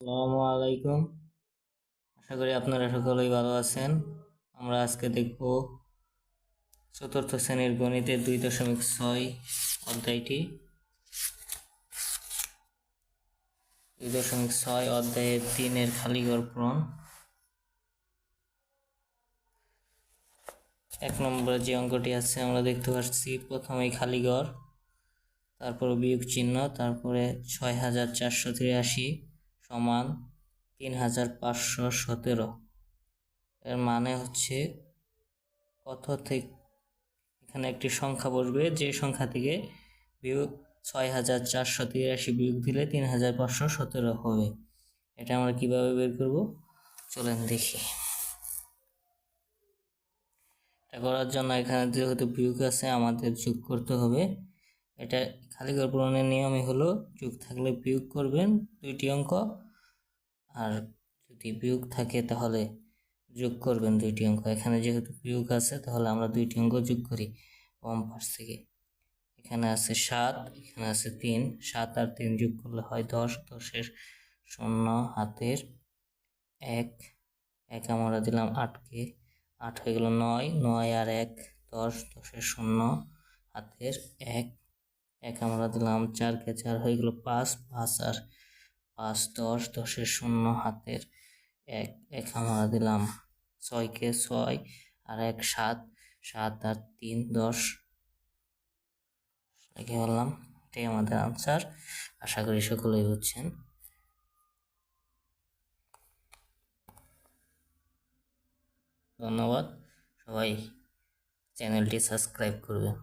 আসসালামু আলাইকুম। আশা করি আপনারা সকলেই ভালো আছেন। আমরা আজকে দেখব চতুর্থ শ্রেণীর গণিতের 2.6 অধ্যায়টি। 2.6 অধ্যায়ের 3-এর খালিঘর পূরণ। 1 নম্বরে যে অঙ্কটি আছে আমরা দেখতে পাচ্ছি, প্রথমেই খালিঘর, তারপর বিয়োগ চিহ্ন, তারপরে 6483 সমান 3517। এর মানে হচ্ছে কত থেকে এখানে একটি সংখ্যা বসবে, যে সংখ্যা থেকে বিয়োগ 6483 বিয়োগ দিলে 3517 হবে। এটা আমরা কিভাবে বের করব, চলেন দেখি। এটা করার জন্য এখানে যেহেতু বিয়োগ আছে আমাদের যোগ করতে হবে। এটা খালিঘর পূরণের নিয়মই হলো যোগ থাকলে বিয়োগ করবেন দুইটি অঙ্ক, আর যদি বিয়োগ থাকে তাহলে যোগ করবেন দুইটি অঙ্ক। এখানে যেহেতু বিয়োগ আছে তাহলে আমরা দুইটি অঙ্ক যোগ করি কম পাশ থেকে। এখানে আছে 7, এখানে আছে 3, 7 আর 3 যোগ করলে হয় 10, 10-এর 0 হাতের 1, 1 আমরা দিলাম 8কে, 8 হয়ে গেল 9, 9 আর 1 10, 10-এর 0 হাতের 1, 1 আমরা দিলাম 4কে, 4 হয়ে গেল 5, 5 আর 5 10, 10-এর 0 হাতের 1, 1 আমরা দিলাম 6কে, 6 আর 1 7, 7 আর 3 10 লিখে বললাম। এটাই আমাদের আনসার। আশা করি সকলেই বুঝছেন। ধন্যবাদ। সবাই চ্যানেলটি সাবস্ক্রাইব করবেন।